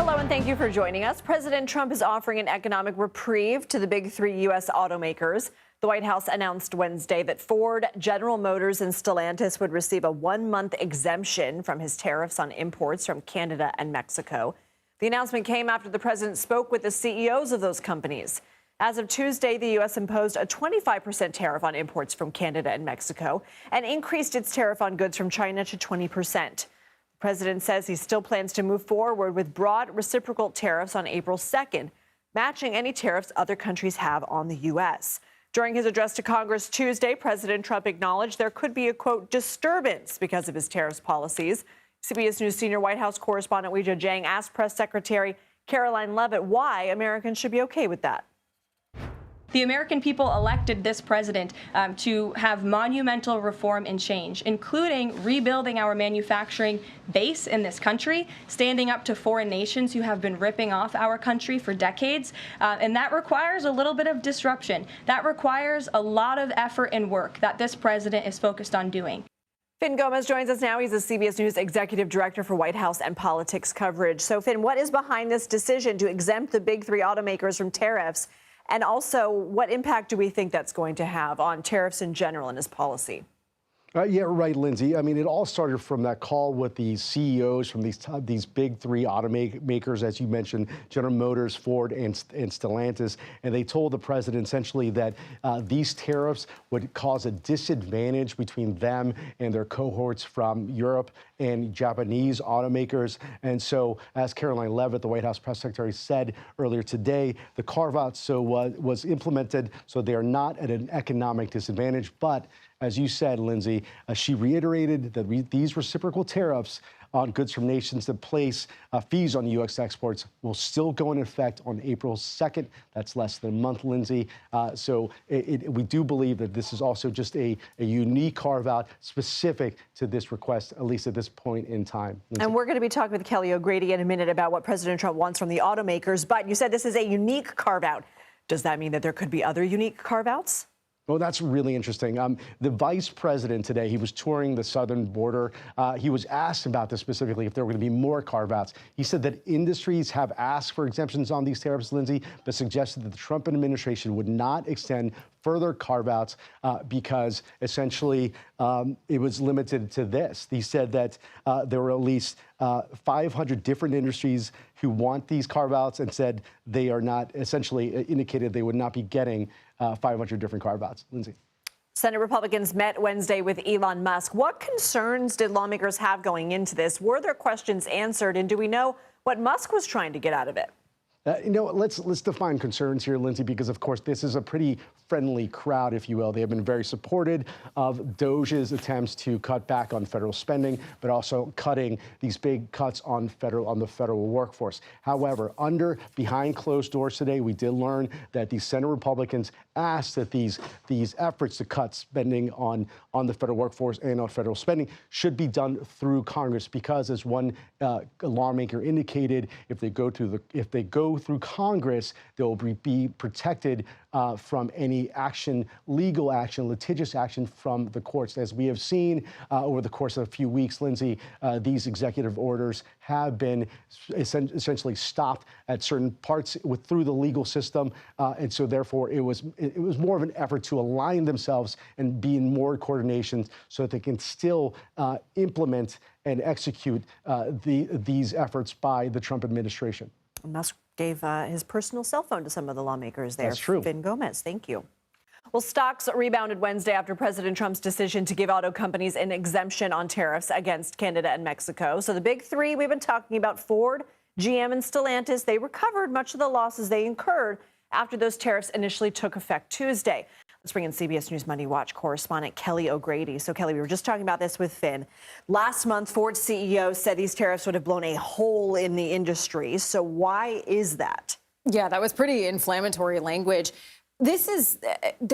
Hello, and thank you for joining us. President Trump is offering an economic reprieve to the big three U.S. automakers. The White House announced Wednesday that Ford, General Motors, and Stellantis would receive a one-month exemption from his tariffs on imports from Canada and Mexico. The announcement came after the president spoke with the CEOs of those companies. As of Tuesday, the U.S. imposed a 25% tariff on imports from Canada and Mexico and increased its tariff on goods from China to 20%. The president says he still plans to move forward with broad reciprocal tariffs on April 2nd, matching any tariffs other countries have on the U.S. During his address to Congress Tuesday, President Trump acknowledged there could be a, quote, disturbance because of his tariffs policies. CBS News senior White House correspondent Weijia Jiang asked Press Secretary Caroline Leavitt why Americans should be okay with that. The American people elected this president to have monumental reform and change, including rebuilding our manufacturing base in this country, standing up to foreign nations who have been ripping off our country for decades. And that requires a little bit of disruption. That requires a lot of effort and work that this president is focused on doing. Finn Gomez joins us now. He's the CBS News Executive Director for White House and Politics coverage. So, Finn, what is behind this decision to exempt the big three automakers from tariffs? And also, what impact do we think that's going to have on tariffs in general and his policy? Yeah, right, Lindsay. I mean, it all started from that call with the CEOs from these big three automakers, as you mentioned, General Motors, Ford, and Stellantis. And they told the president essentially that these tariffs would cause a disadvantage between them and their cohorts from Europe and Japanese automakers. And so, as Caroline Leavitt, the White House press secretary, said earlier today, the carve-out was implemented so they are not at an economic disadvantage. But as you said, Lindsay, she reiterated that these reciprocal tariffs on goods from nations that place fees on U.S. exports will still go into effect on April 2nd. That's less than a month, Lindsay. So we do believe that this is also just a unique carve-out specific to this request, at least at this point in time. Lindsay. And we're going to be talking with Kelly O'Grady in a minute about what President Trump wants from the automakers. But you said this is a unique carve-out. Does that mean that there could be other unique carve-outs? Well, that's really interesting. The vice president today, he was touring the southern border. He was asked about this specifically, if there were going to be more carve-outs. He said that industries have asked for exemptions on these tariffs, Lindsay, but suggested that the Trump administration would not extend further carve-outs because essentially it was limited to this. He said that there were at least 500 different industries who want these carve-outs and said they are not, essentially indicated they would not be getting 500 different carve-outs. Lindsay. Senate Republicans met Wednesday with Elon Musk. What concerns did lawmakers have going into this? Were their questions answered? And do we know what Musk was trying to get out of it? Let's define concerns here, Lindsay, because, of course, this is a pretty friendly crowd, if you will. They have been very supportive of Doge's attempts to cut back on federal spending, but also cutting these big cuts on the federal workforce. However, behind closed doors today, we did learn that the Senate Republicans asked that these efforts to cut spending on the federal workforce and on federal spending should be done through Congress, because, as one lawmaker indicated, if they go through Congress, they will be protected from any legal action, litigious action from the courts. As we have seen over the course of a few weeks, Lindsay, these executive orders have been essentially stopped at certain parts through the legal system, and so therefore it was more of an effort to align themselves and be in more coordination so that they can still implement and execute these efforts by the Trump administration. Musk gave his personal cell phone to some of the lawmakers there. That's true. Finn Gomez, thank you. Well, stocks rebounded Wednesday after President Trump's decision to give auto companies an exemption on tariffs against Canada and Mexico. So the big three we've been talking about, Ford, GM, and Stellantis, they recovered much of the losses they incurred after those tariffs initially took effect Tuesday. Let's bring in CBS News Money Watch correspondent Kelly O'Grady. So, Kelly, we were just talking about this with Finn. Last month, Ford's CEO said these tariffs would have blown a hole in the industry. So why is that? Yeah, that was pretty inflammatory language. There's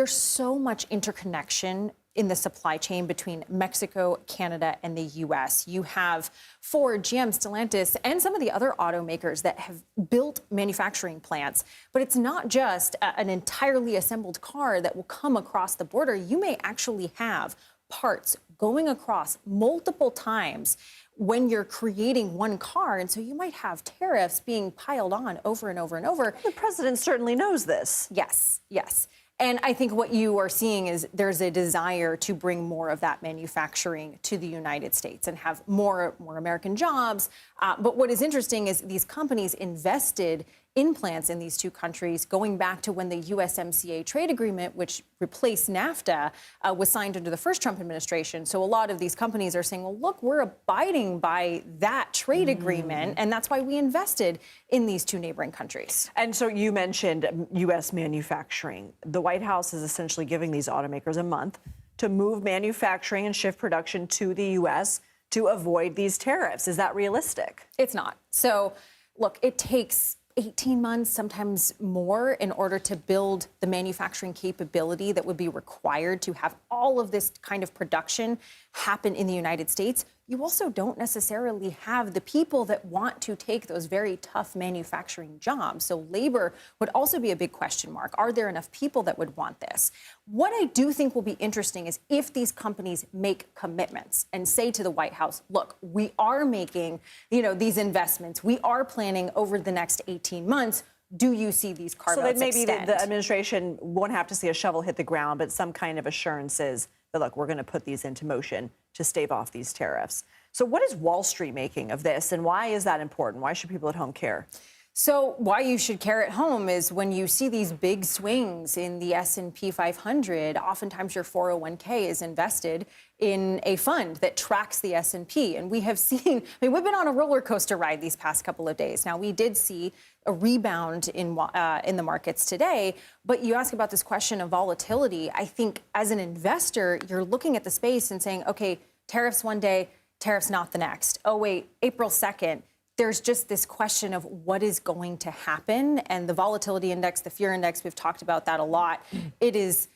so much interconnection in the supply chain between Mexico, Canada, and the U.S. You have Ford, GM, Stellantis, and some of the other automakers that have built manufacturing plants. But it's not just an entirely assembled car that will come across the border. You may actually have parts going across multiple times when you're creating one car. And so you might have tariffs being piled on over and over and over. The president certainly knows this. Yes, yes. And I think what you are seeing is there's a desire to bring more of that manufacturing to the United States and have more American jobs. But what is interesting is these companies invested in plants in these two countries going back to when the USMCA trade agreement, which replaced NAFTA, was signed under the first Trump administration. So a lot of these companies are saying, well, look, we're abiding by that trade agreement, and that's why we invested in these two neighboring countries. And so you mentioned U.S. manufacturing. The White House is essentially giving these automakers a month to move manufacturing and shift production to the U.S. to avoid these tariffs. Is that realistic? It's not. So, look, it takes 18 months, sometimes more, in order to build the manufacturing capability that would be required to have all of this kind of production happen in the United States. You also don't necessarily have the people that want to take those very tough manufacturing jobs. So labor would also be a big question mark. Are there enough people that would want this? What I do think will be interesting is if these companies make commitments and say to the White House, look, we are making, these investments. We are planning over the next 18 months. Do you see these carve-outs So that maybe extend? the administration won't have to see a shovel hit the ground, but some kind of assurances that, look, we're going to put these into motion to stave off these tariffs. So what is Wall Street making of this, and why is that important? Why should people at home care? So why you should care at home is when you see these big swings in the S&P 500, oftentimes your 401k is invested in a fund that tracks the S&P. And we have seen, we've been on a roller coaster ride these past couple of days. Now, we did see a rebound in the markets today, but you ask about this question of volatility. I think as an investor, you're looking at the space and saying, okay, tariffs one day, tariffs not the next. Oh, wait, April 2nd. There's just this question of what is going to happen. And the volatility index, the fear index, we've talked about that a lot. It is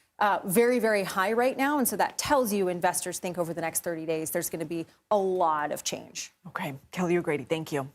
very, very high right now. And so that tells you investors think over the next 30 days, there's going to be a lot of change. Okay. Kelly O'Grady, thank you.